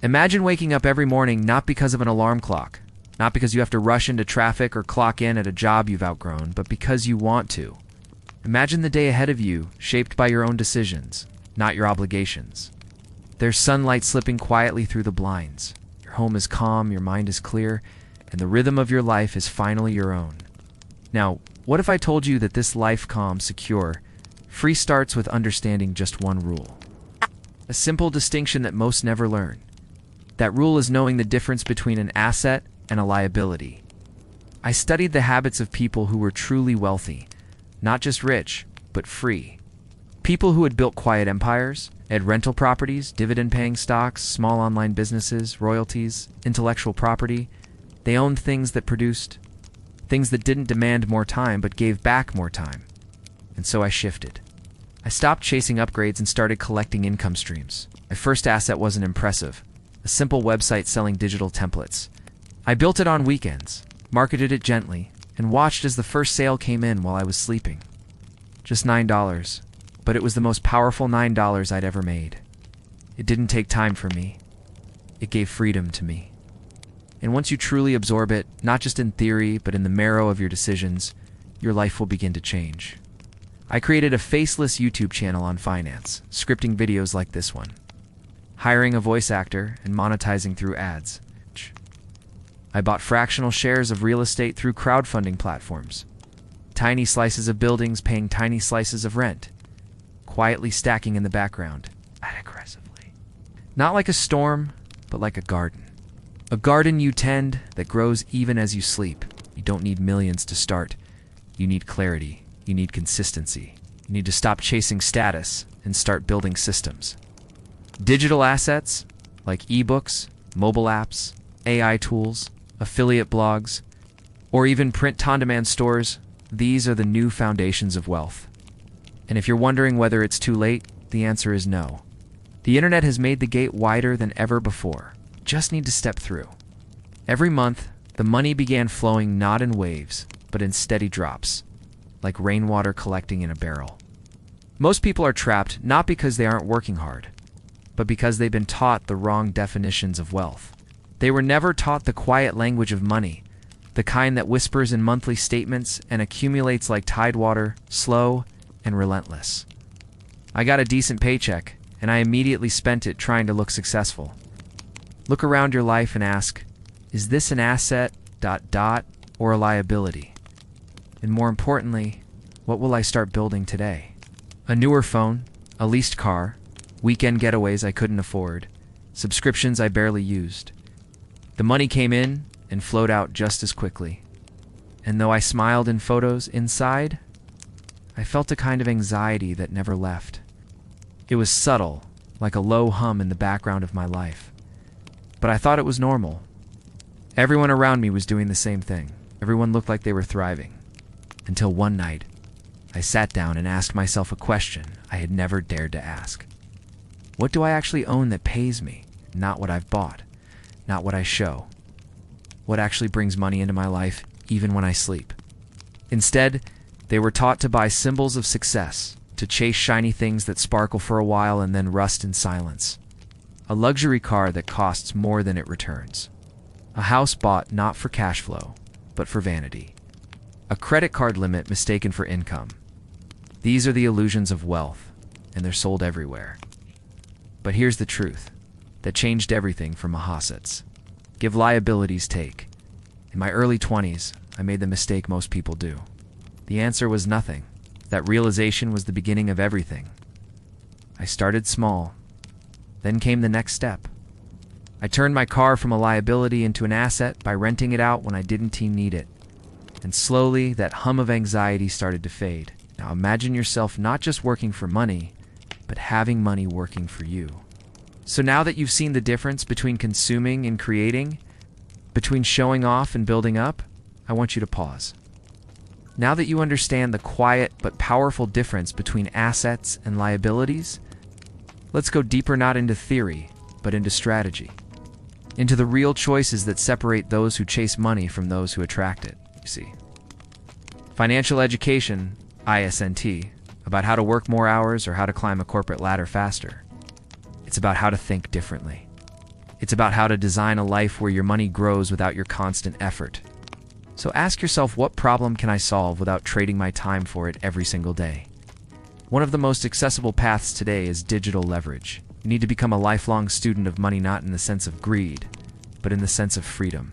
Imagine waking up every morning not because of an alarm clock, not because you have to rush into traffic or clock in at a job you've outgrown, but because you want to. Imagine the day ahead of you shaped by your own decisions, not your obligations. There's sunlight slipping quietly through the blinds. Your home is calm, your mind is clear, and the rhythm of your life is finally your own. Now, what if I told you that this life calm, secure, free starts with understanding just one rule? A simple distinction that most never learn. That rule is knowing the difference between an asset and a liability. I studied the habits of people who were truly wealthy, not just rich, but free. People who had built quiet empires, had rental properties, dividend-paying stocks, small online businesses, royalties, intellectual property. They owned things that produced, things that didn't demand more time but gave back more time. And so I shifted. I stopped chasing upgrades and started collecting income streams. My first asset wasn't impressive. A simple website selling digital templates. I built it on weekends, marketed it gently, and watched as the first sale came in while I was sleeping. Just $9, but it was the most powerful $9 I'd ever made. It didn't take time for me. It gave freedom to me. And once you truly absorb it, not just in theory, but in the marrow of your decisions, your life will begin to change. I created a faceless YouTube channel on finance, scripting videos like this one, hiring a voice actor and monetizing through ads. I bought fractional shares of real estate through crowdfunding platforms, tiny slices of buildings paying tiny slices of rent, quietly stacking in the background, aggressively. Not like a storm, but like a garden. A garden you tend that grows even as you sleep. You don't need millions to start. You need clarity. You need consistency. You need to stop chasing status and start building systems. Digital assets like ebooks, mobile apps, AI tools, affiliate blogs, or even print-on-demand stores, these are the new foundations of wealth. And if you're wondering whether it's too late, the answer is no. The internet has made the gate wider than ever before. Just need to step through. Every month, the money began flowing not in waves, but in steady drops, like rainwater collecting in a barrel. Most people are trapped not because they aren't working hard, but because they've been taught the wrong definitions of wealth. They were never taught the quiet language of money, the kind that whispers in monthly statements and accumulates like tidewater, slow and relentless. I got a decent paycheck, and I immediately spent it trying to look successful. Look around your life and ask, is this an asset, or a liability? And more importantly, what will I start building today? A newer phone, a leased car, weekend getaways I couldn't afford, subscriptions I barely used. The money came in and flowed out just as quickly. And though I smiled in photos, inside, I felt a kind of anxiety that never left. It was subtle, like a low hum in the background of my life. But I thought it was normal. Everyone around me was doing the same thing. Everyone looked like they were thriving. Until one night, I sat down and asked myself a question I had never dared to ask. What do I actually own that pays me? Not what I've bought, not what I show. What actually brings money into my life, even when I sleep? Instead, they were taught to buy symbols of success, to chase shiny things that sparkle for a while and then rust in silence. A luxury car that costs more than it returns. A house bought not for cash flow, but for vanity. A credit card limit mistaken for income. These are the illusions of wealth, and they're sold everywhere. But here's the truth that changed everything for Mahasets. Give liabilities take. In my early 20s, I made the mistake most people do. The answer was nothing. That realization was the beginning of everything. I started small. Then came the next step. I turned my car from a liability into an asset by renting it out when I didn't need it. And slowly, that hum of anxiety started to fade. Now imagine yourself not just working for money, but having money working for you. So now that you've seen the difference between consuming and creating, between showing off and building up, I want you to pause. Now that you understand the quiet but powerful difference between assets and liabilities, let's go deeper not into theory, but into strategy. Into the real choices that separate those who chase money from those who attract it, you see. Financial education, ISNT, about how to work more hours or how to climb a corporate ladder faster. It's about how to think differently. It's about how to design a life where your money grows without your constant effort. So ask yourself, what problem can I solve without trading my time for it every single day? One of the most accessible paths today is digital leverage. You need to become a lifelong student of money, not in the sense of greed, but in the sense of freedom.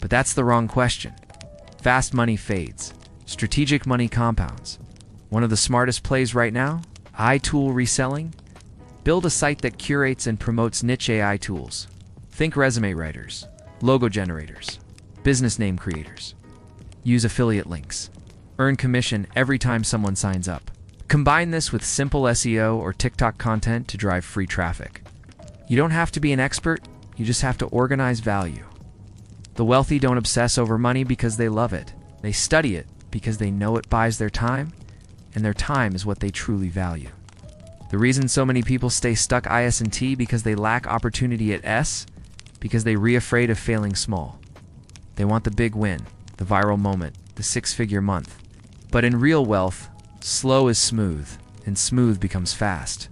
But that's the wrong question. Fast money fades. Strategic money compounds. One of the smartest plays right now? iTool reselling? Build a site that curates and promotes niche AI tools. Think resume writers, logo generators, business name creators. Use affiliate links. Earn commission every time someone signs up. Combine this with simple SEO or TikTok content to drive free traffic. You don't have to be an expert, you just have to organize value. The wealthy don't obsess over money because they love it. They study it because they know it buys their time, and their time is what they truly value. The reason so many people stay stuck IS&T because they lack opportunity at S, because they're afraid of failing small. They want the big win, the viral moment, the six-figure month. But in real wealth, slow is smooth, and smooth becomes fast.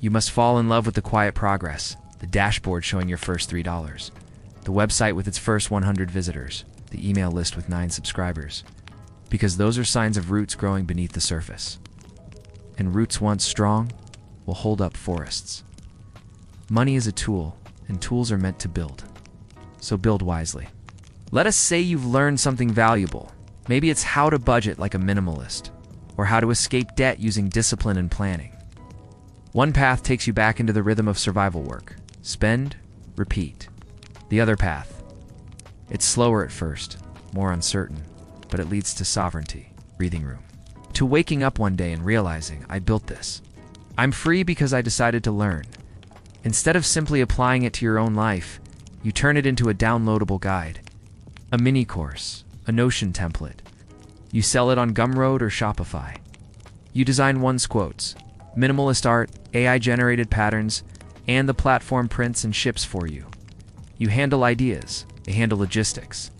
You must fall in love with the quiet progress, the dashboard showing your first $3, the website with its first 100 visitors, the email list with 9 subscribers, because those are signs of roots growing beneath the surface. And roots once strong will hold up forests. Money is a tool, and tools are meant to build. So build wisely. Let us say you've learned something valuable. Maybe it's how to budget like a minimalist, or how to escape debt using discipline and planning. One path takes you back into the rhythm of survival work. Spend, repeat. The other path, it's slower at first, more uncertain, but it leads to sovereignty, breathing room. To waking up one day and realizing, I built this. I'm free because I decided to learn. Instead of simply applying it to your own life, you turn it into a downloadable guide, a mini course, a Notion template. You sell it on Gumroad or Shopify. You design one's quotes, minimalist art, AI-generated patterns, and the platform prints and ships for you. You handle ideas, they handle logistics.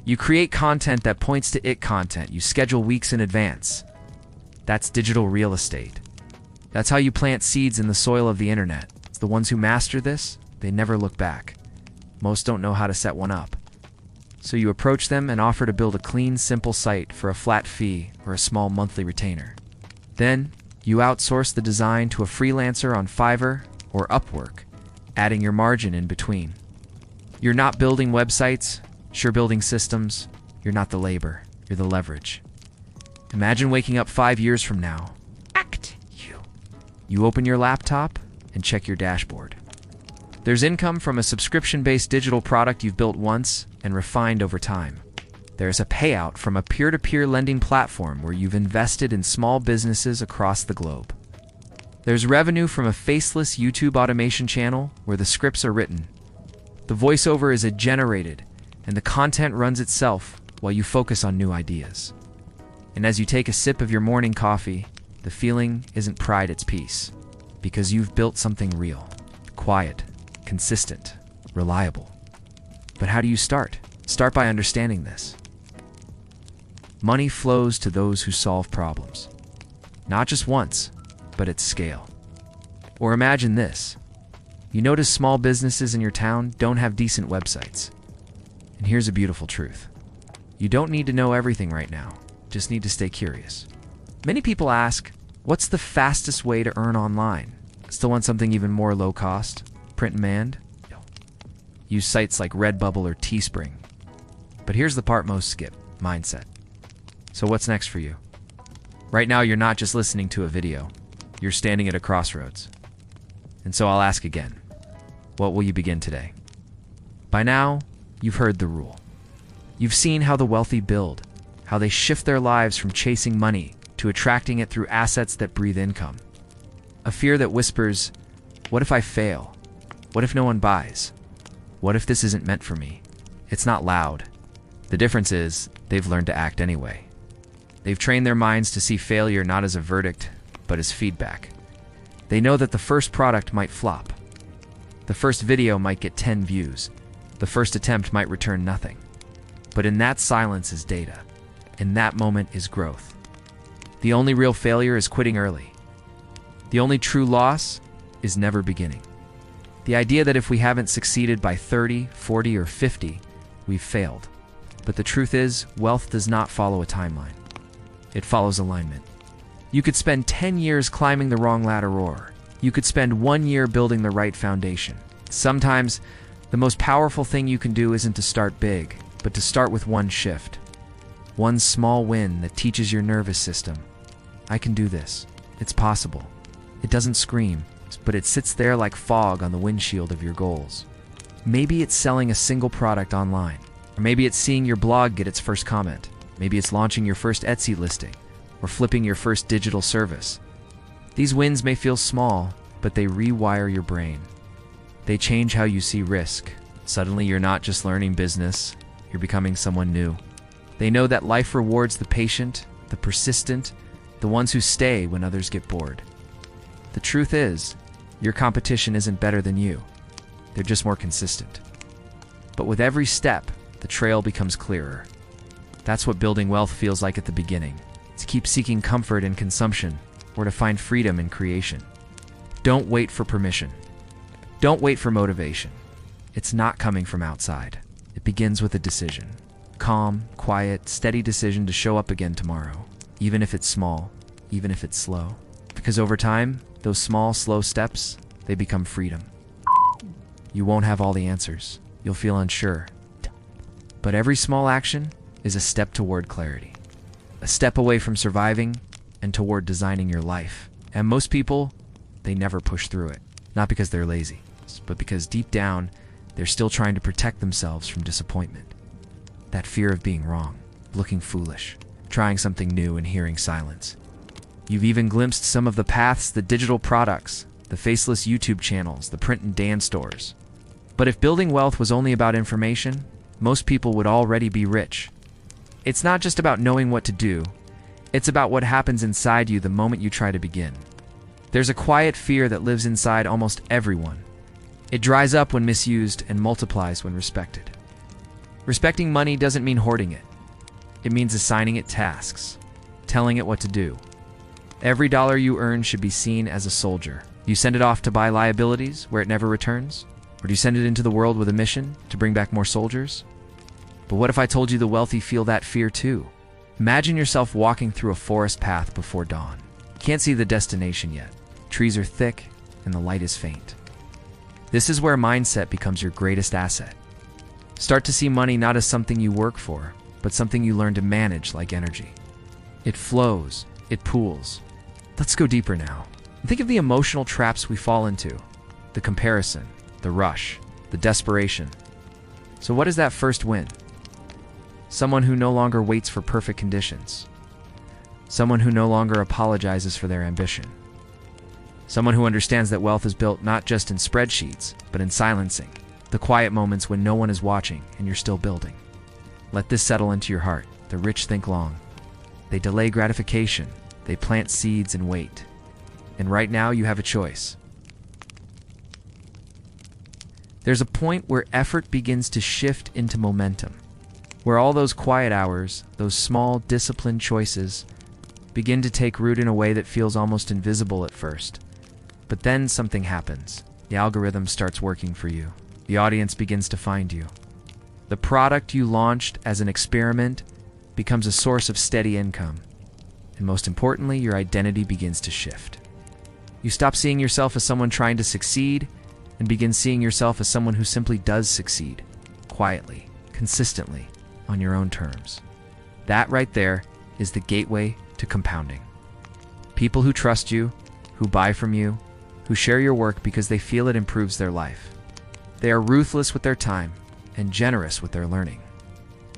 You create content that points to it content. You schedule weeks in advance. That's digital real estate. That's how you plant seeds in the soil of the internet. It's the ones who master this, they never look back. Most don't know how to set one up. So you approach them and offer to build a clean, simple site for a flat fee or a small monthly retainer. Then, you outsource the design to a freelancer on Fiverr or Upwork, adding your margin in between. You're not building websites, you're building systems. You're not the labor, you're the leverage. Imagine waking up 5 years from now. You open your laptop and check your dashboard. There's income from a subscription-based digital product you've built once and refined over time. There's a payout from a peer-to-peer lending platform where you've invested in small businesses across the globe. There's revenue from a faceless YouTube automation channel where the scripts are written. The voiceover is generated, and the content runs itself while you focus on new ideas. And as you take a sip of your morning coffee, the feeling isn't pride, it's peace. Because you've built something real, quiet, consistent, reliable. But how do you start? Start by understanding this. Money flows to those who solve problems. Not just once, but at scale. Or imagine this. You notice small businesses in your town don't have decent websites. And here's a beautiful truth. You don't need to know everything right now, just need to stay curious. Many people ask, what's the fastest way to earn online? Still want something even more low cost? Print and demand? No. Use sites like Redbubble or Teespring. But here's the part most skip, mindset. So what's next for you? Right now, you're not just listening to a video. You're standing at a crossroads. And so I'll ask again, what will you begin today? By now, you've heard the rule. You've seen how the wealthy build, how they shift their lives from chasing money to attracting it through assets that breathe income. A fear that whispers, what if I fail? What if no one buys? What if this isn't meant for me? It's not loud. The difference is, they've learned to act anyway. They've trained their minds to see failure not as a verdict, but as feedback. They know that the first product might flop. The first video might get 10 views. The first attempt might return nothing. But in that silence is data. In that moment is growth. The only real failure is quitting early. The only true loss is never beginning. The idea that if we haven't succeeded by 30, 40, or 50, we've failed. But the truth is, wealth does not follow a timeline. It follows alignment. You could spend 10 years climbing the wrong ladder, or you could spend 1 year building the right foundation. Sometimes, the most powerful thing you can do isn't to start big, but to start with one shift. One small win that teaches your nervous system, I can do this. It's possible. It doesn't scream, but it sits there like fog on the windshield of your goals. Maybe it's selling a single product online, or maybe it's seeing your blog get its first comment. Maybe it's launching your first Etsy listing, or flipping your first digital service. These wins may feel small, but they rewire your brain. They change how you see risk. Suddenly you're not just learning business, you're becoming someone new. They know that life rewards the patient, the persistent, the ones who stay when others get bored. The truth is, your competition isn't better than you. They're just more consistent. But with every step, the trail becomes clearer. That's what building wealth feels like at the beginning. To keep seeking comfort in consumption, or to find freedom in creation. Don't wait for permission. Don't wait for motivation. It's not coming from outside. It begins with a decision. Calm, quiet, steady decision to show up again tomorrow. Even if it's small, even if it's slow. Because over time, those small, slow steps, they become freedom. You won't have all the answers. You'll feel unsure. But every small action is a step toward clarity. A step away from surviving and toward designing your life. And most people, they never push through it. Not because they're lazy, but because deep down, they're still trying to protect themselves from disappointment. That fear of being wrong, looking foolish, trying something new and hearing silence. You've even glimpsed some of the paths, the digital products, the faceless YouTube channels, the print and dance stores. But if building wealth was only about information, most people would already be rich. It's not just about knowing what to do. It's about what happens inside you the moment you try to begin. There's a quiet fear that lives inside almost everyone. It dries up when misused and multiplies when respected. Respecting money doesn't mean hoarding it. It means assigning it tasks, telling it what to do. Every dollar you earn should be seen as a soldier. Do you send it off to buy liabilities where it never returns? Or do you send it into the world with a mission to bring back more soldiers? But what if I told you the wealthy feel that fear too? Imagine yourself walking through a forest path before dawn. You can't see the destination yet. Trees are thick and the light is faint. This is where mindset becomes your greatest asset. Start to see money not as something you work for, but something you learn to manage like energy. It flows, it pools. Let's go deeper now. Think of the emotional traps we fall into. The comparison, the rush, the desperation. So what is that first win? Someone who no longer waits for perfect conditions. Someone who no longer apologizes for their ambition. Someone who understands that wealth is built not just in spreadsheets, but in silencing. The quiet moments when no one is watching and you're still building. Let this settle into your heart. The rich think long. They delay gratification. They plant seeds and wait. And right now you have a choice. There's a point where effort begins to shift into momentum. Where all those quiet hours, those small, disciplined choices, begin to take root in a way that feels almost invisible at first. But then something happens. The algorithm starts working for you. The audience begins to find you. The product you launched as an experiment becomes a source of steady income. And most importantly, your identity begins to shift. You stop seeing yourself as someone trying to succeed and begin seeing yourself as someone who simply does succeed, quietly, consistently, on your own terms. That right there is the gateway to compounding. People who trust you, who buy from you, who share your work because they feel it improves their life. They are ruthless with their time and generous with their learning.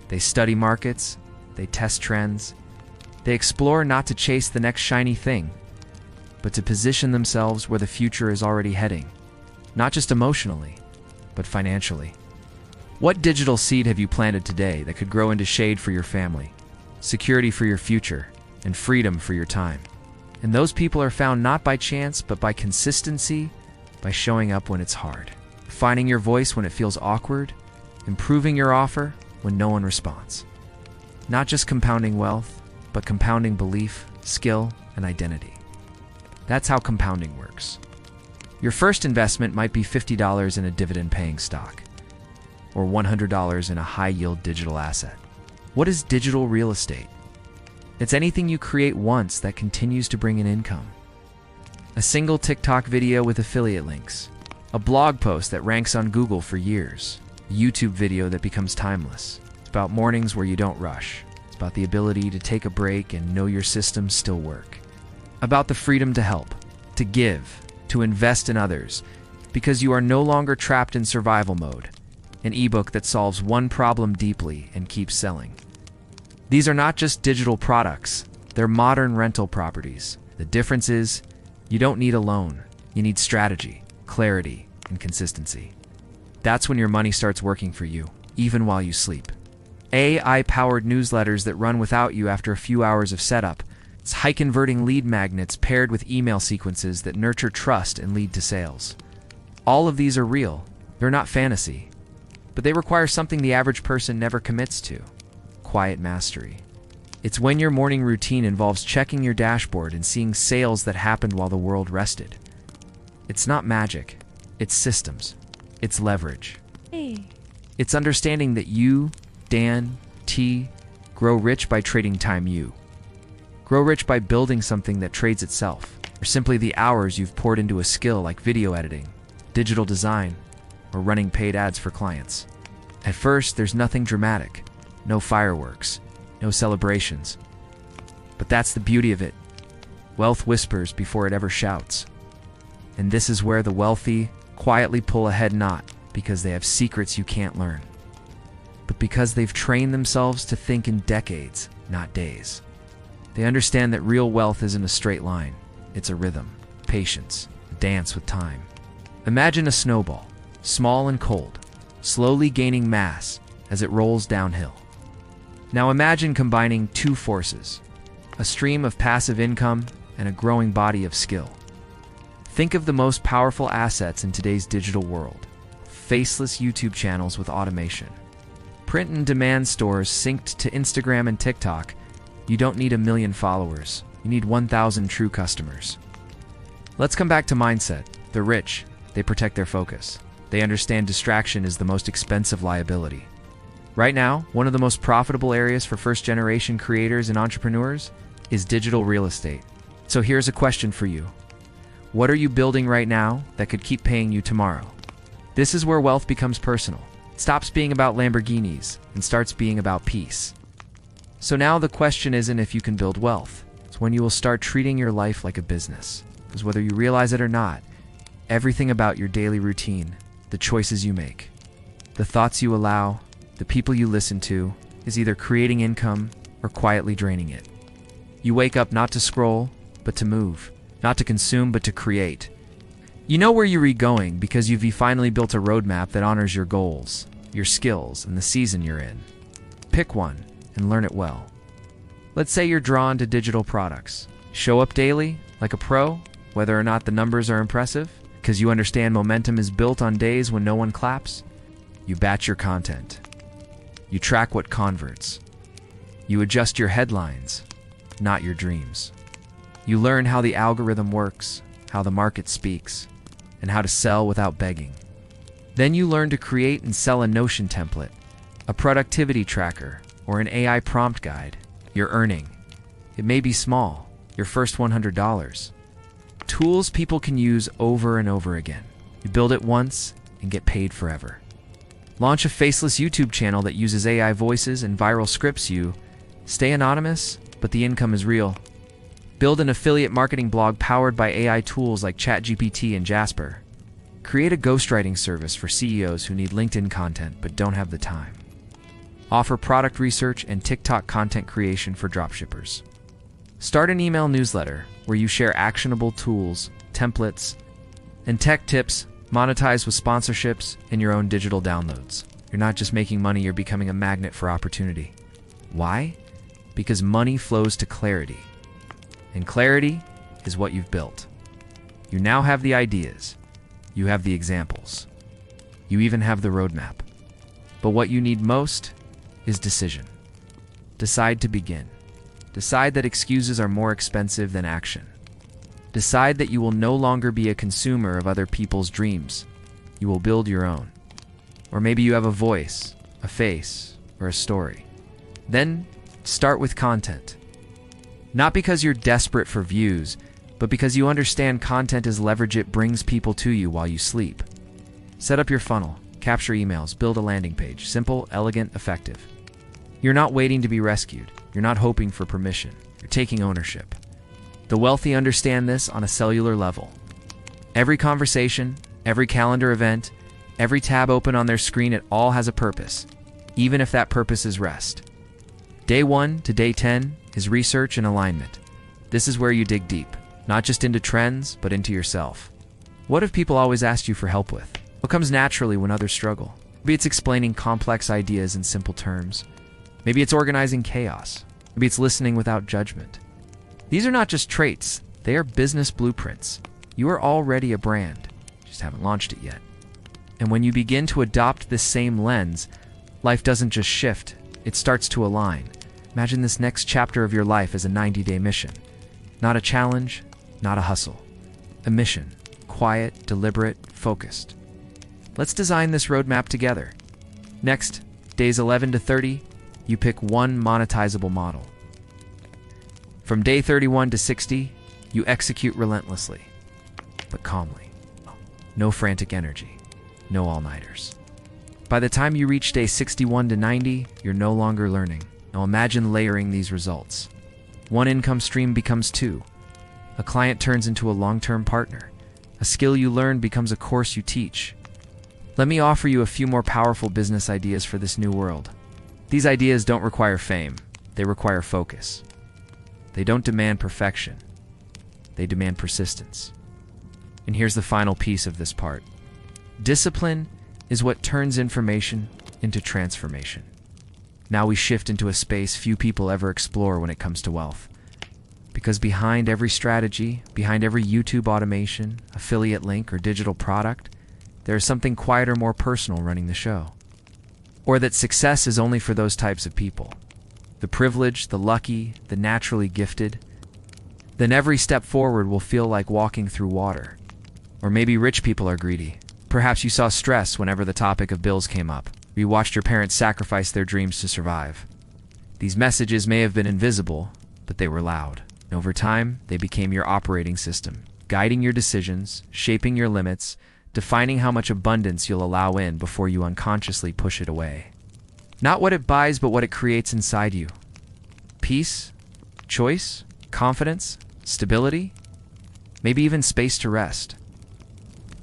They study markets, they test trends, they explore not to chase the next shiny thing, but to position themselves where the future is already heading, not just emotionally, but financially. What digital seed have you planted today that could grow into shade for your family, security for your future, and freedom for your time? And those people are found not by chance, but by consistency, by showing up when it's hard, finding your voice when it feels awkward, improving your offer when no one responds. Not just compounding wealth, but compounding belief, skill, and identity. That's how compounding works. Your first investment might be $50 in a dividend-paying stock, or $100 in a high-yield digital asset. What is digital real estate? It's anything you create once that continues to bring in income. A single TikTok video with affiliate links, a blog post that ranks on Google for years, a YouTube video that becomes timeless. It's about mornings where you don't rush. It's about the ability to take a break and know your systems still work. About the freedom to help, to give, to invest in others, because you are no longer trapped in survival mode. An ebook that solves one problem deeply and keeps selling. These are not just digital products, they're modern rental properties. The difference is, you don't need a loan. You need strategy, clarity, and consistency. That's when your money starts working for you, even while you sleep. AI-powered newsletters that run without you after a few hours of setup. It's high-converting lead magnets paired with email sequences that nurture trust and lead to sales. All of these are real. They're not fantasy. But they require something the average person never commits to: quiet mastery. It's when your morning routine involves checking your dashboard and seeing sales that happened while the world rested. It's not magic. It's systems. It's leverage. It's understanding that you, Dan, T, grow rich by trading time you. Grow rich by building something that trades itself, or simply the hours you've poured into a skill like video editing, digital design, or running paid ads for clients. At first, there's nothing dramatic. No fireworks. No celebrations. But that's the beauty of it. Wealth whispers before it ever shouts. And this is where the wealthy quietly pull ahead, not because they have secrets you can't learn, but because they've trained themselves to think in decades, not days. They understand that real wealth isn't a straight line. It's a rhythm, patience, a dance with time. Imagine a snowball, small and cold, slowly gaining mass as it rolls downhill. Now imagine combining two forces, a stream of passive income and a growing body of skill. Think of the most powerful assets in today's digital world: faceless YouTube channels with automation, print and demand stores synced to Instagram and TikTok. You don't need 1 million followers. You need 1,000 true customers. Let's come back to mindset. The rich, they protect their focus. They understand distraction is the most expensive liability. Right now, one of the most profitable areas for first-generation creators and entrepreneurs is digital real estate. So here's a question for you. What are you building right now that could keep paying you tomorrow? This is where wealth becomes personal. It stops being about Lamborghinis and starts being about peace. So now the question isn't if you can build wealth. It's when you will start treating your life like a business. Because whether you realize it or not, everything about your daily routine, the choices you make, the thoughts you allow, the people you listen to, is either creating income or quietly draining it. You wake up not to scroll, but to move. Not to consume, but to create. You know where you're going because you've finally built a roadmap that honors your goals, your skills, and the season you're in. Pick one and learn it well. Let's say you're drawn to digital products. Show up daily, like a pro, whether or not the numbers are impressive, because you understand momentum is built on days when no one claps. You batch your content. You track what converts. You adjust your headlines, not your dreams. You learn how the algorithm works, how the market speaks, and how to sell without begging. Then you learn to create and sell a Notion template, a productivity tracker, or an AI prompt guide. You're earning. It may be small, your first $100. Tools people can use over and over again. You build it once and get paid forever. Launch a faceless YouTube channel that uses AI voices and viral scripts. You stay anonymous, but the income is real. Build an affiliate marketing blog powered by AI tools like ChatGPT and Jasper. Create a ghostwriting service for CEOs who need LinkedIn content but don't have the time. Offer product research and TikTok content creation for dropshippers. Start an email newsletter where you share actionable tools, templates, and tech tips. Monetize with sponsorships and your own digital downloads. You're not just making money, you're becoming a magnet for opportunity. Why? Because money flows to clarity. And clarity is what you've built. You now have the ideas. You have the examples. You even have the roadmap. But what you need most is decision. Decide to begin. Decide that excuses are more expensive than action. Decide that you will no longer be a consumer of other people's dreams. You will build your own. Or maybe you have a voice, a face, or a story. Then start with content. Not because you're desperate for views, but because you understand content is leverage it brings people to you while you sleep. Set up your funnel, capture emails, build a landing page. Simple, elegant, effective. You're not waiting to be rescued. You're not hoping for permission. You're taking ownership. The wealthy understand this on a cellular level. Every conversation, every calendar event, every tab open on their screen, it all has a purpose, even if that purpose is rest. Day 1 to day 10 is research and alignment. This is where you dig deep, not just into trends, but into yourself. What have people always asked you for help with? What comes naturally when others struggle? Maybe it's explaining complex ideas in simple terms. Maybe it's organizing chaos. Maybe it's listening without judgment. These are not just traits, they are business blueprints. You are already a brand, just haven't launched it yet. And when you begin to adopt this same lens, life doesn't just shift, it starts to align. Imagine this next chapter of your life as a 90-day mission. Not a challenge, not a hustle. A mission, quiet, deliberate, focused. Let's design this roadmap together. Next, days 11 to 30, you pick one monetizable model. From day 31 to 60, you execute relentlessly, but calmly. No frantic energy, no all-nighters. By the time you reach day 61 to 90, you're no longer learning. Now imagine layering these results. One income stream becomes 2. A client turns into a long-term partner. A skill you learn becomes a course you teach. Let me offer you a few more powerful business ideas for this new world. These ideas don't require fame. They require focus. They don't demand perfection. They demand persistence. And here's the final piece of this part. Discipline is what turns information into transformation. Now we shift into a space few people ever explore when it comes to wealth. Because behind every strategy, behind every YouTube automation, affiliate link, or digital product, there is something quieter, more personal running the show. Or that success is only for those types of people. The privileged, the lucky, the naturally gifted. Then every step forward will feel like walking through water. Or maybe rich people are greedy. Perhaps you saw stress whenever the topic of bills came up. Or you watched your parents sacrifice their dreams to survive. These messages may have been invisible, but they were loud. And over time, they became your operating system, guiding your decisions, shaping your limits, defining how much abundance you'll allow in before you unconsciously push it away. Not what it buys, but what it creates inside you. Peace, choice, confidence, stability, maybe even space to rest.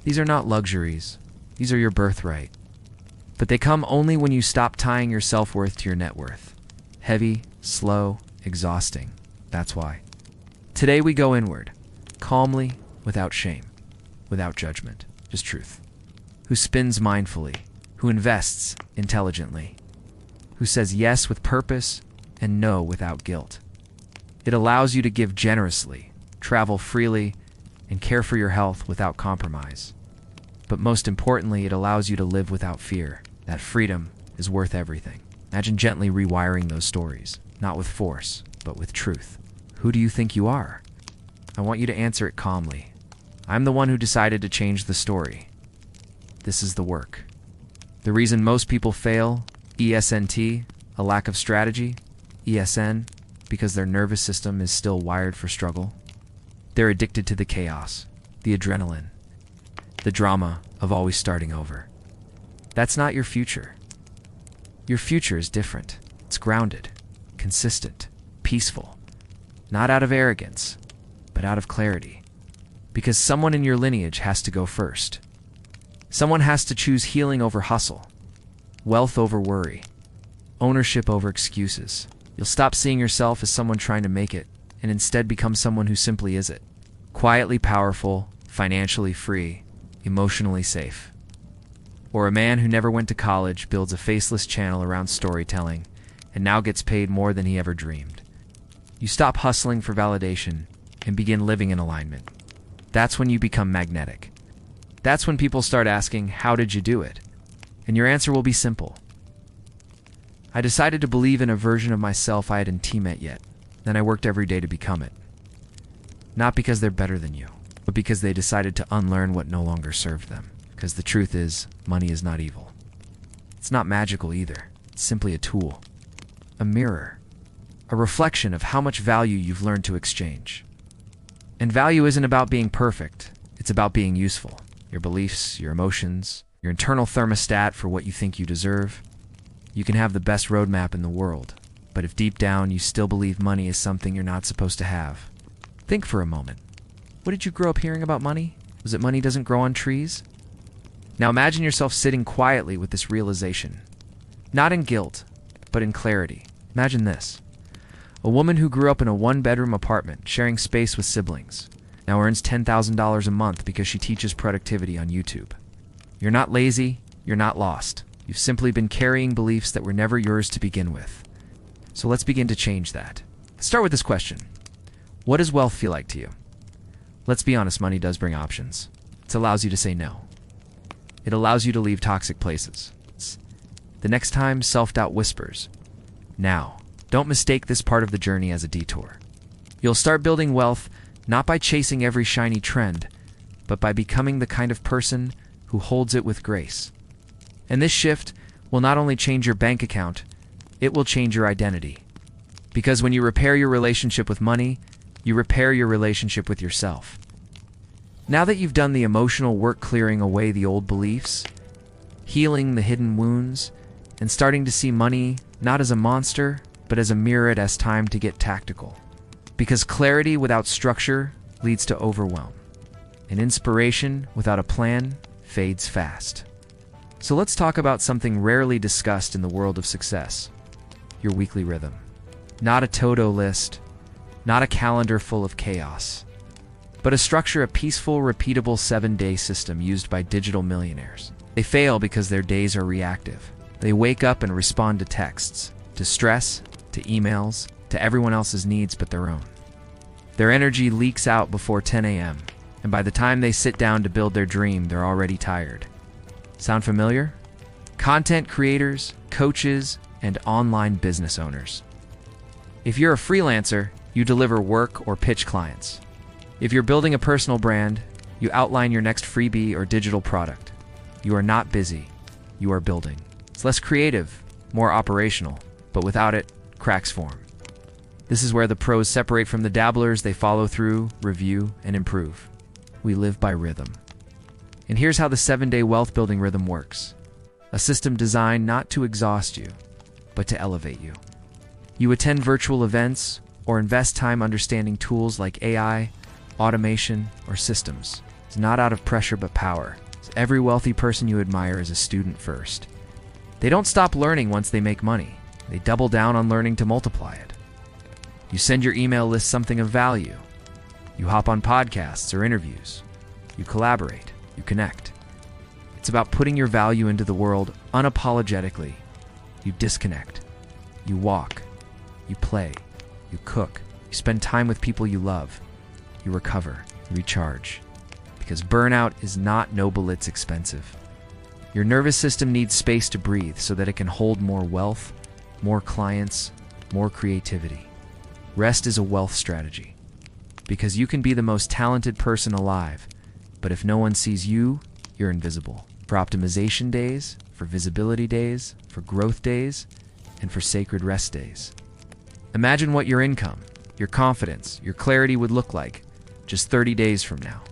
These are not luxuries. These are your birthright. But they come only when you stop tying your self-worth to your net worth. Heavy, slow, exhausting. That's why. Today we go inward, calmly, without shame, without judgment, just truth. Who spins mindfully, who invests intelligently, who says yes with purpose and no without guilt. It allows you to give generously, travel freely, and care for your health without compromise. But most importantly, it allows you to live without fear. That freedom is worth everything. Imagine gently rewiring those stories, not with force, but with truth. Who do you think you are? I want you to answer it calmly. I'm the one who decided to change the story. This is the work. The reason most people fail, ESNT, a lack of strategy, ESN, because their nervous system is still wired for struggle. They're addicted to the chaos, the adrenaline, the drama of always starting over. That's not your future. Your future is different. It's grounded, consistent, peaceful. Not out of arrogance, but out of clarity. Because someone in your lineage has to go first. Someone has to choose healing over hustle, wealth over worry, ownership over excuses. You'll stop seeing yourself as someone trying to make it, and instead become someone who simply is it. Quietly powerful, financially free, emotionally safe. Or a man who never went to college builds a faceless channel around storytelling, and now gets paid more than he ever dreamed. You stop hustling for validation and begin living in alignment. That's when you become magnetic. That's when people start asking, how did you do it? And your answer will be simple. I decided to believe in a version of myself I hadn't met yet. Then I worked every day to become it. not because they're better than you, but because they decided to unlearn what no longer served them. Because the truth is, money is not evil. It's not magical either. It's simply a tool, a mirror, a reflection of how much value you've learned to exchange. And value isn't about being perfect. It's about being useful. Your beliefs, your emotions, your internal thermostat for what you think you deserve. You can have the best roadmap in the world, but if deep down you still believe money is something you're not supposed to have, think for a moment. What did you grow up hearing about money? Was it money doesn't grow on trees? Now imagine yourself sitting quietly with this realization. Not in guilt, but in clarity. Imagine this. A woman who grew up in a one-bedroom apartment, sharing space with siblings, now earns $10,000 a month because she teaches productivity on YouTube. You're not lazy, you're not lost. You've simply been carrying beliefs that were never yours to begin with. So let's begin to change that. Let's start with this question. What does wealth feel like to you? Let's be honest, money does bring options. It allows you to say no. It allows you to leave toxic places. The next time self-doubt whispers, now, don't mistake this part of the journey as a detour. You'll start building wealth not by chasing every shiny trend, but by becoming the kind of person who holds it with grace. And this shift will not only change your bank account, it will change your identity. Because when you repair your relationship with money, you repair your relationship with yourself. Now that you've done the emotional work clearing away the old beliefs, healing the hidden wounds, and starting to see money not as a monster, but as a mirror, it has time to get tactical. Because clarity without structure leads to overwhelm, and inspiration without a plan fades fast. So let's talk about something rarely discussed in the world of success: your weekly rhythm. Not a to-do list, not a calendar full of chaos, but a peaceful, repeatable 7-day system used by digital millionaires. They fail because their days are reactive. They wake up and respond to texts, to stress, to emails, to everyone else's needs but their own. Their energy leaks out before 10 a.m., and by the time they sit down to build their dream, they're already tired. Sound familiar? Content creators, coaches, and online business owners. If you're a freelancer, you deliver work or pitch clients. If you're building a personal brand, you outline your next freebie or digital product. You are not busy, you are building. It's less creative, more operational, but without it, cracks form. This is where the pros separate from the dabblers. They follow through, review, and improve. We live by rhythm. And here's how the 7-day wealth building rhythm works. A system designed not to exhaust you, but to elevate you. You attend virtual events or invest time understanding tools like AI, automation, or systems. It's not out of pressure but power. Every wealthy person you admire is a student first. They don't stop learning once they make money. They double down on learning to multiply it. You send your email list something of value. You hop on podcasts or interviews. You collaborate. You connect. It's about putting your value into the world unapologetically. You disconnect. You walk. You play. You cook. You spend time with people you love. You recover. You recharge. Because burnout is not noble, it's expensive. Your nervous system needs space to breathe so that it can hold more wealth, more clients, more creativity. Rest is a wealth strategy. Because you can be the most talented person alive, but if no one sees you, you're invisible. For optimization days, for visibility days, for growth days, and for sacred rest days. Imagine what your income, your confidence, your clarity would look like just 30 days from now.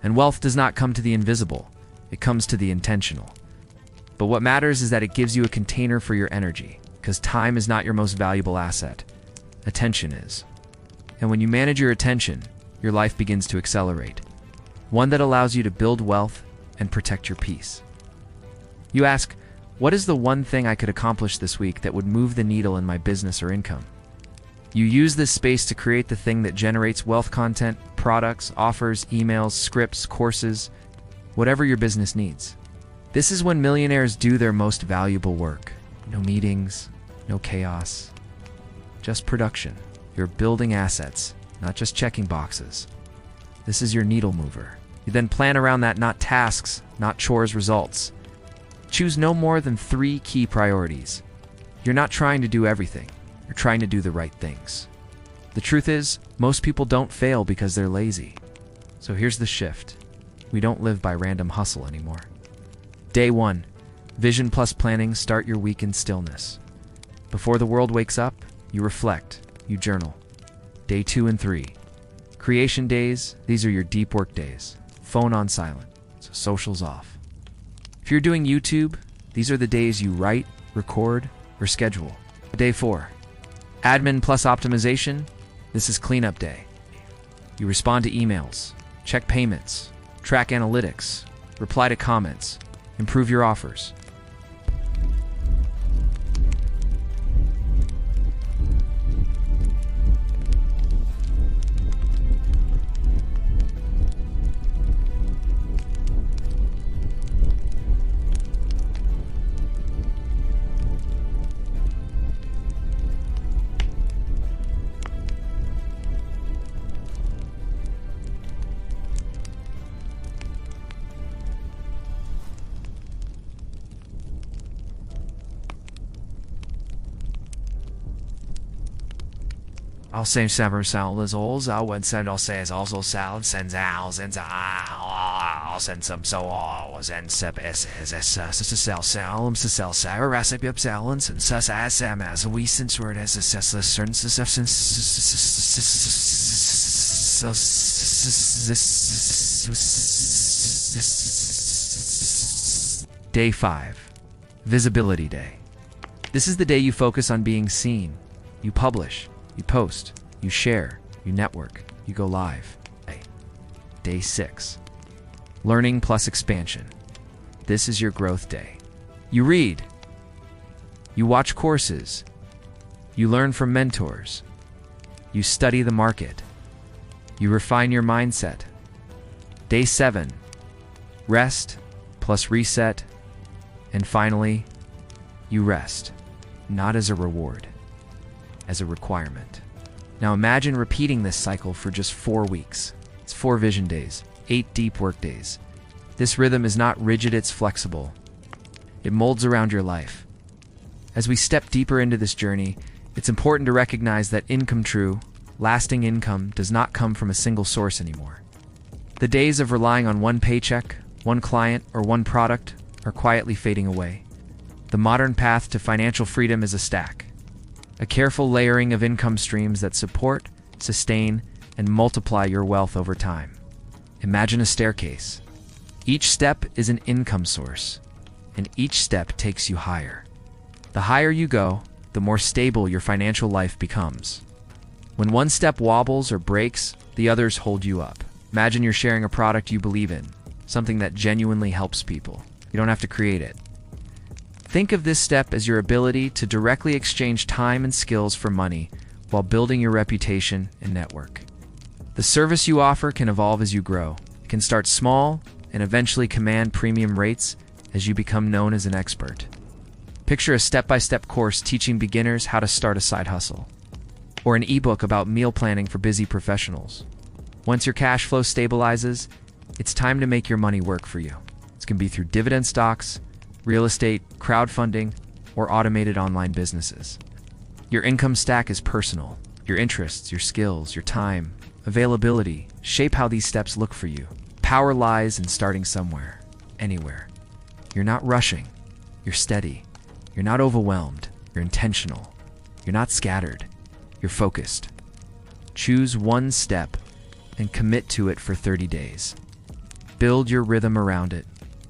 And wealth does not come to the invisible, it comes to the intentional. But what matters is that it gives you a container for your energy, because time is not your most valuable asset. Attention is. And when you manage your attention, your life begins to accelerate. One that allows you to build wealth and protect your peace. You ask, what is the one thing I could accomplish this week that would move the needle in my business or income? You use this space to create the thing that generates wealth content, products, offers, emails, scripts, courses, whatever your business needs. This is when millionaires do their most valuable work. No meetings, no chaos, just production. You're building assets, not just checking boxes. This is your needle mover. You then plan around that, not tasks, not chores, results. Choose no more than 3 key priorities. You're not trying to do everything. You're trying to do the right things. The truth is, most people don't fail because they're lazy. So here's the shift. We don't live by random hustle anymore. Day 1. Vision plus planning. Start your week in stillness. Before the world wakes up, you reflect, you journal. Day 2 and 3. Creation days. These are your deep work days. Phone on silent, so social's off. If you're doing YouTube, these are the days you write, record, or schedule. Day 4. Admin plus optimization. This is cleanup day. You respond to emails, check payments, track analytics, reply to comments, improve your offers. I'll say several salads also. I would send I'll say also salad sends owls and I'll send some so alls and sep s sell salem sell sour recipe up salads and sus as we since word as a certain Day 5. Visibility Day. This is the day you focus on being seen. You publish. You post, you share, you network, you go live. Day 6. Learning plus expansion. This is your growth day. You read. You watch courses. You learn from mentors. You study the market. You refine your mindset. Day 7. Rest plus reset. And finally, you rest, not as a reward, as a requirement. Now imagine repeating this cycle for just 4 weeks. It's 4 vision days, 8 deep work days. This rhythm is not rigid, it's flexible. It molds around your life. As we step deeper into this journey, it's important to recognize that lasting income does not come from a single source anymore. The days of relying on one paycheck, one client, or one product are quietly fading away. The modern path to financial freedom is a stack. A careful layering of income streams that support, sustain, and multiply your wealth over time. Imagine a staircase. Each step is an income source, and each step takes you higher. The higher you go, the more stable your financial life becomes. When one step wobbles or breaks, the others hold you up. Imagine you're sharing a product you believe in, something that genuinely helps people. You don't have to create it. Think of this step as your ability to directly exchange time and skills for money while building your reputation and network. The service you offer can evolve as you grow. It can start small and eventually command premium rates as you become known as an expert. Picture a step-by-step course teaching beginners how to start a side hustle, or an ebook about meal planning for busy professionals. Once your cash flow stabilizes, it's time to make your money work for you. It can be through dividend stocks, real estate, crowdfunding, or automated online businesses. Your income stack is personal. Your interests, your skills, your time, availability shape how these steps look for you. Power lies in starting somewhere, anywhere. You're not rushing. You're steady. You're not overwhelmed. You're intentional. You're not scattered. You're focused. Choose one step and commit to it for 30 days. Build your rhythm around it.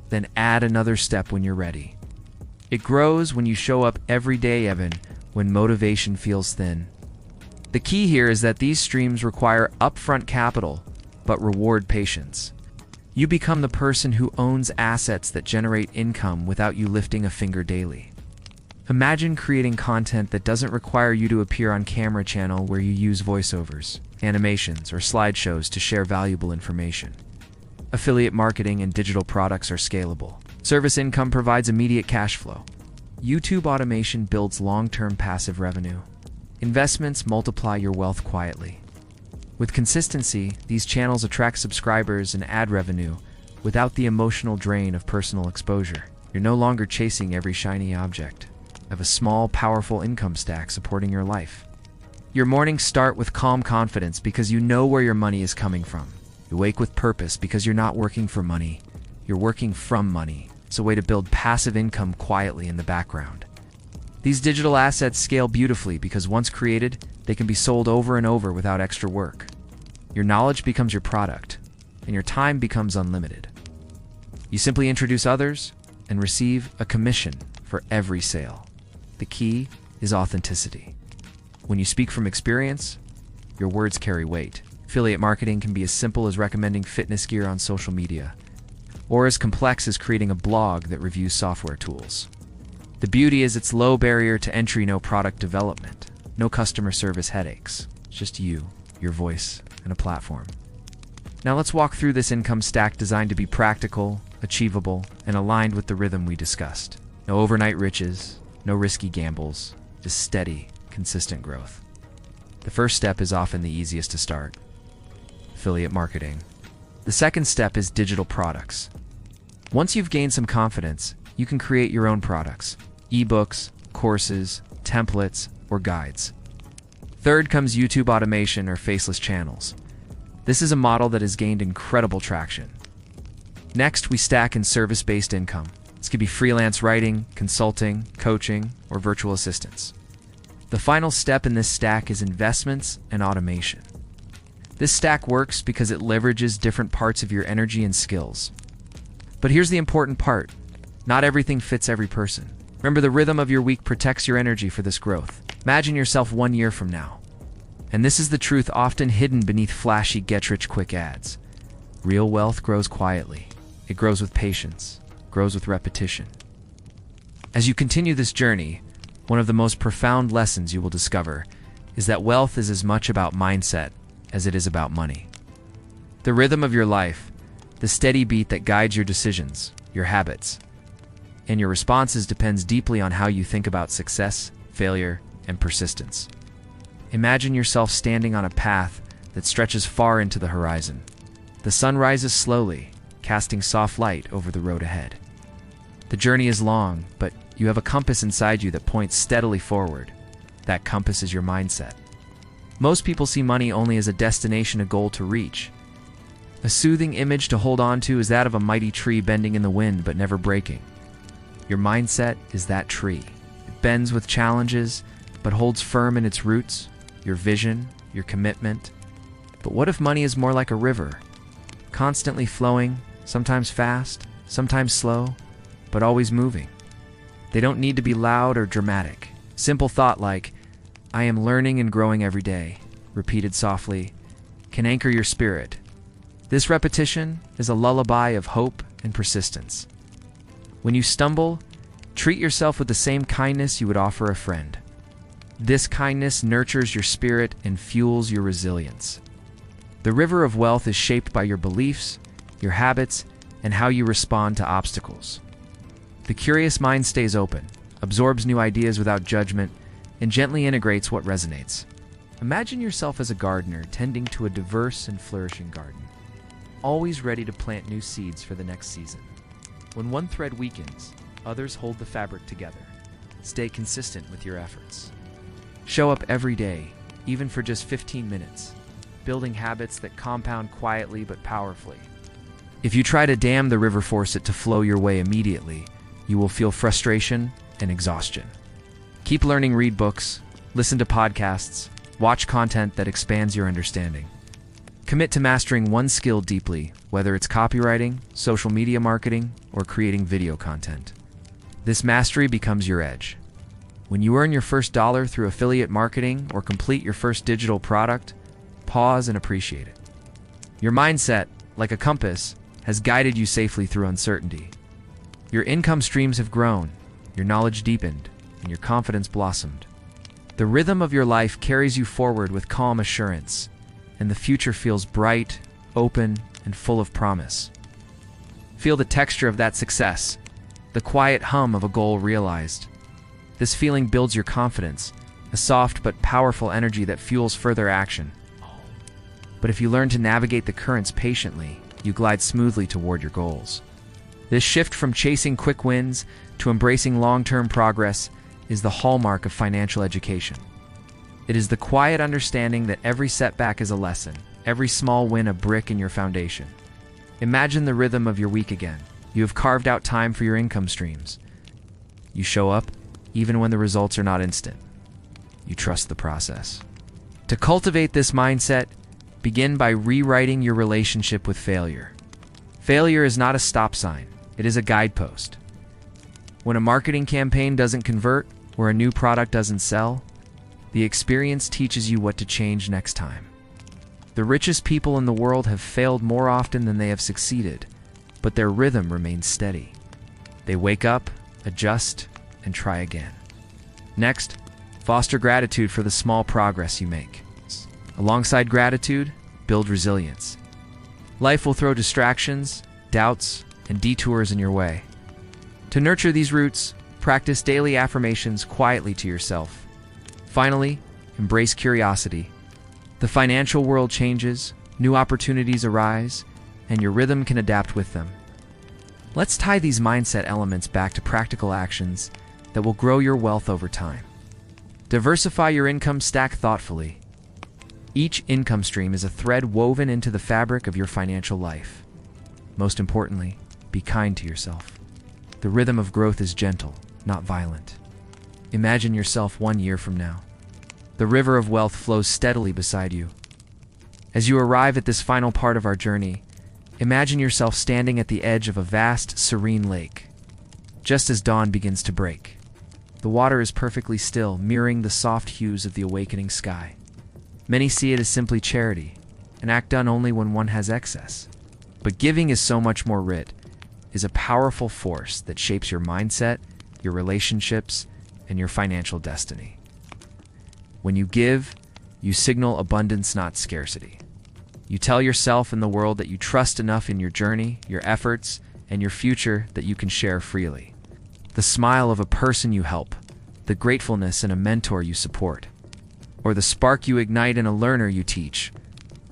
Then add another step when you're ready. It grows when you show up every day, even when motivation feels thin. The key here is that these streams require upfront capital, but reward patience. You become the person who owns assets that generate income without you lifting a finger daily. Imagine creating content that doesn't require you to appear on camera channel where you use voiceovers, animations, or slideshows to share valuable information. Affiliate marketing and digital products are scalable. Service income provides immediate cash flow. YouTube automation builds long-term passive revenue. Investments multiply your wealth quietly. With consistency, these channels attract subscribers and ad revenue without the emotional drain of personal exposure. You're no longer chasing every shiny object. You have a small, powerful income stack supporting your life. Your mornings start with calm confidence because you know where your money is coming from. You wake with purpose because you're not working for money. You're working from money. It's a way to build passive income quietly in the background. These digital assets scale beautifully because once created, they can be sold over and over without extra work. Your knowledge becomes your product, and your time becomes unlimited. You simply introduce others and receive a commission for every sale. The key is authenticity. When you speak from experience, your words carry weight. Affiliate marketing can be as simple as recommending fitness gear on social media, or as complex as creating a blog that reviews software tools. The beauty is its low barrier to entry, no product development, no customer service headaches, just you, your voice, and a platform. Now let's walk through this income stack designed to be practical, achievable, and aligned with the rhythm we discussed. No overnight riches, no risky gambles, just steady, consistent growth. The first step is often the easiest to start: affiliate marketing. The second step is digital products. Once you've gained some confidence, you can create your own products: ebooks, courses, templates, or guides. Third comes YouTube automation or faceless channels. This is a model that has gained incredible traction. Next, we stack in service-based income. This could be freelance writing, consulting, coaching, or virtual assistants. The final step in this stack is investments and automation. This stack works because it leverages different parts of your energy and skills. But here's the important part: not everything fits every person. Remember, the rhythm of your week protects your energy for this growth. Imagine yourself 1 year from now. And this is the truth often hidden beneath flashy get-rich-quick ads. Real wealth grows quietly. It grows with patience, grows with repetition. As you continue this journey, one of the most profound lessons you will discover is that wealth is as much about mindset as it is about money. The rhythm of your life, the steady beat that guides your decisions, your habits, and your responses depends deeply on how you think about success, failure, and persistence. Imagine yourself standing on a path that stretches far into the horizon. The sun rises slowly, casting soft light over the road ahead. The journey is long, but you have a compass inside you that points steadily forward. That compass is your mindset. Most people see money only as a destination, a goal to reach. A soothing image to hold on to is that of a mighty tree bending in the wind but never breaking. Your mindset is that tree. It bends with challenges, but holds firm in its roots, your vision, your commitment. But what if money is more like a river, constantly flowing, sometimes fast, sometimes slow, but always moving? They don't need to be loud or dramatic. Simple thought like, "I am learning and growing every day," repeated softly, can anchor your spirit. This repetition is a lullaby of hope and persistence. When you stumble, treat yourself with the same kindness you would offer a friend. This kindness nurtures your spirit and fuels your resilience. The river of wealth is shaped by your beliefs, your habits, and how you respond to obstacles. The curious mind stays open, absorbs new ideas without judgment, and gently integrates what resonates. Imagine yourself as a gardener tending to a diverse and flourishing garden, always ready to plant new seeds for the next season. When one thread weakens, others hold the fabric together. Stay consistent with your efforts. Show up every day, even for just 15 minutes, building habits that compound quietly but powerfully. If you try to dam the river, force it to flow your way immediately, you will feel frustration and exhaustion. Keep learning, read books, listen to podcasts, watch content that expands your understanding. Commit to mastering one skill deeply, whether it's copywriting, social media marketing, or creating video content. This mastery becomes your edge. When you earn your first dollar through affiliate marketing or complete your first digital product, pause and appreciate it. Your mindset, like a compass, has guided you safely through uncertainty. Your income streams have grown, your knowledge deepened, and your confidence blossomed. The rhythm of your life carries you forward with calm assurance, and the future feels bright, open, and full of promise. Feel the texture of that success, the quiet hum of a goal realized. This feeling builds your confidence, a soft but powerful energy that fuels further action. But if you learn to navigate the currents patiently, you glide smoothly toward your goals. This shift from chasing quick wins to embracing long-term progress is the hallmark of financial education. It is the quiet understanding that every setback is a lesson, every small win a brick in your foundation. Imagine the rhythm of your week again. You have carved out time for your income streams. You show up, even when the results are not instant. You trust the process. To cultivate this mindset, begin by rewriting your relationship with failure. Failure is not a stop sign, it is a guidepost. When a marketing campaign doesn't convert, or a new product doesn't sell, the experience teaches you what to change next time. The richest people in the world have failed more often than they have succeeded, but their rhythm remains steady. They wake up, adjust, and try again. Next, foster gratitude for the small progress you make. Alongside gratitude, build resilience. Life will throw distractions, doubts, and detours in your way. To nurture these roots, practice daily affirmations quietly to yourself. Finally, embrace curiosity. The financial world changes, new opportunities arise, and your rhythm can adapt with them. Let's tie these mindset elements back to practical actions that will grow your wealth over time. Diversify your income stack thoughtfully. Each income stream is a thread woven into the fabric of your financial life. Most importantly, be kind to yourself. The rhythm of growth is gentle, not violent. Imagine yourself 1 year from now. The river of wealth flows steadily beside you. As you arrive at this final part of our journey, imagine yourself standing at the edge of a vast, serene lake. Just as dawn begins to break, the water is perfectly still, mirroring the soft hues of the awakening sky. Many see it as simply charity, an act done only when one has excess. But giving is so much more. It is a powerful force that shapes your mindset, your relationships, and your financial destiny. When you give, you signal abundance, not scarcity. You tell yourself and the world that you trust enough in your journey, your efforts, and your future that you can share freely. The smile of a person you help, the gratefulness in a mentor you support, or the spark you ignite in a learner you teach,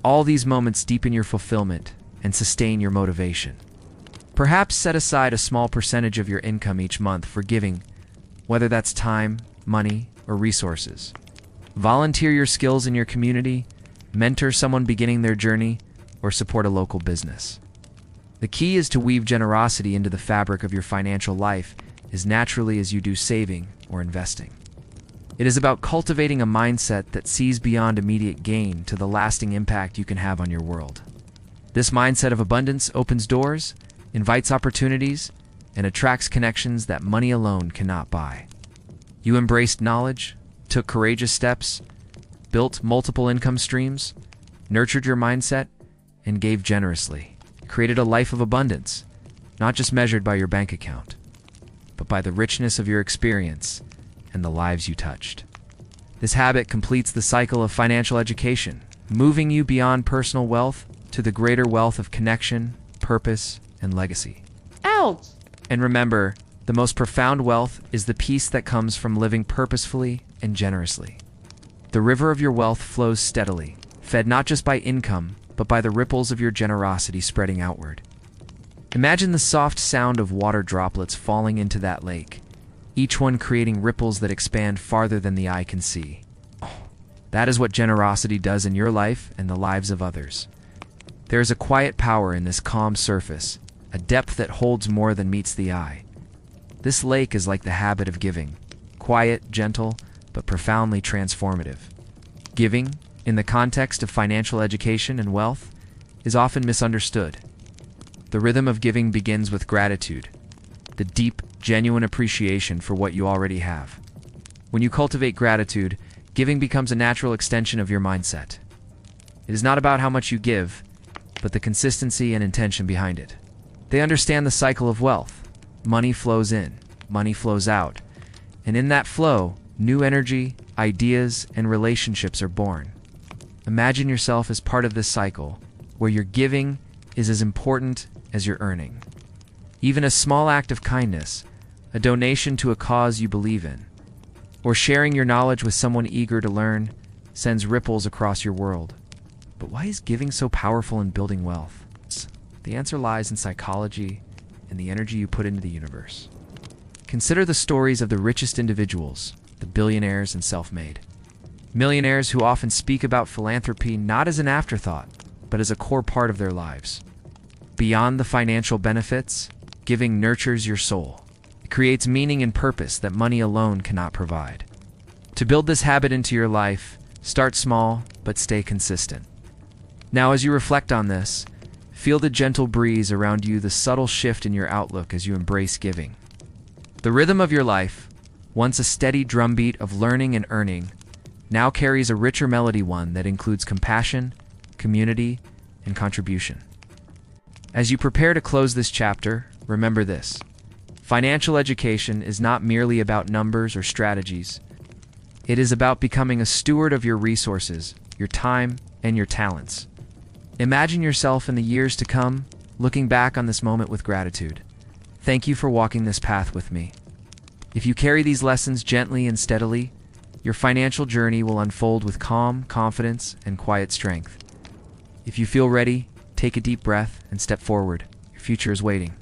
all these moments deepen your fulfillment and sustain your motivation. Perhaps set aside a small percentage of your income each month for giving, whether that's time, money, or resources. Volunteer your skills in your community, mentor someone beginning their journey, or support a local business. The key is to weave generosity into the fabric of your financial life as naturally as you do saving or investing. It is about cultivating a mindset that sees beyond immediate gain to the lasting impact you can have on your world. This mindset of abundance opens doors, invites opportunities, and attracts connections that money alone cannot buy. You embraced knowledge, took courageous steps, built multiple income streams, nurtured your mindset, and gave generously. Created a life of abundance, not just measured by your bank account, but by the richness of your experience and the lives you touched. This habit completes the cycle of financial education, moving you beyond personal wealth to the greater wealth of connection, purpose, and legacy. Ouch! And remember, the most profound wealth is the peace that comes from living purposefully and generously. The river of your wealth flows steadily, fed not just by income, but by the ripples of your generosity spreading outward. Imagine the soft sound of water droplets falling into that lake, each one creating ripples that expand farther than the eye can see. That is what generosity does in your life and the lives of others. There is a quiet power in this calm surface, a depth that holds more than meets the eye. This lake is like the habit of giving, quiet, gentle, but profoundly transformative. Giving, in the context of financial education and wealth, is often misunderstood. The rhythm of giving begins with gratitude, the deep, genuine appreciation for what you already have. When you cultivate gratitude, giving becomes a natural extension of your mindset. It is not about how much you give, but the consistency and intention behind it. They understand the cycle of wealth. Money flows in, money flows out, and in that flow, new energy, ideas, and relationships are born. Imagine yourself as part of this cycle, where your giving is as important as your earning. Even a small act of kindness, a donation to a cause you believe in, or sharing your knowledge with someone eager to learn, sends ripples across your world. But why is giving so powerful in building wealth? The answer lies in psychology and the energy you put into the universe. Consider the stories of the richest individuals, the billionaires and self-made. Millionaires who often speak about philanthropy not as an afterthought, but as a core part of their lives. Beyond the financial benefits, giving nurtures your soul. It creates meaning and purpose that money alone cannot provide. To build this habit into your life, start small, but stay consistent. Now, as you reflect on this, feel the gentle breeze around you, the subtle shift in your outlook as you embrace giving. The rhythm of your life, once a steady drumbeat of learning and earning, now carries a richer melody, one that includes compassion, community, and contribution. As you prepare to close this chapter, remember this: financial education is not merely about numbers or strategies. It is about becoming a steward of your resources, your time, and your talents. Imagine yourself in the years to come, looking back on this moment with gratitude. Thank you for walking this path with me. If you carry these lessons gently and steadily, your financial journey will unfold with calm, confidence, and quiet strength. If you feel ready, take a deep breath and step forward. Your future is waiting.